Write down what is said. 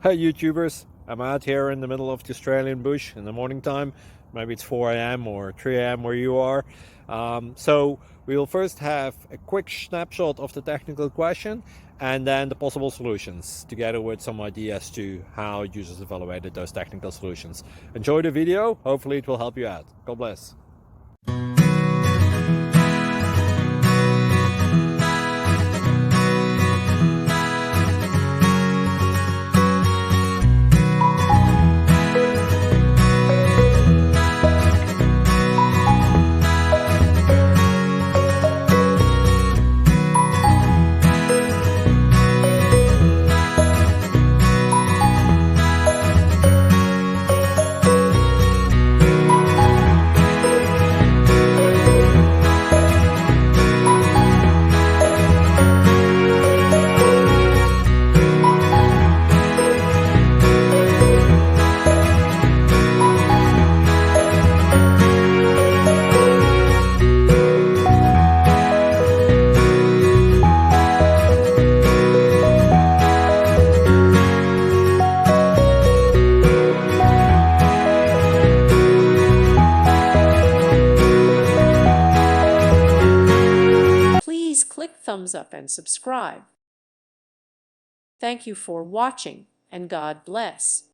Hey YouTubers, I'm out here in the middle of the Australian bush in the morning time. Maybe it's 4 a.m. or 3 a.m. where you are. So we will first have a quick snapshot of the technical question and then the possible solutions, together with some ideas to how users evaluated those technical solutions. Enjoy the video, hopefully it will help you out. God bless. Please click thumbs up and subscribe. Thank you for watching, and God bless.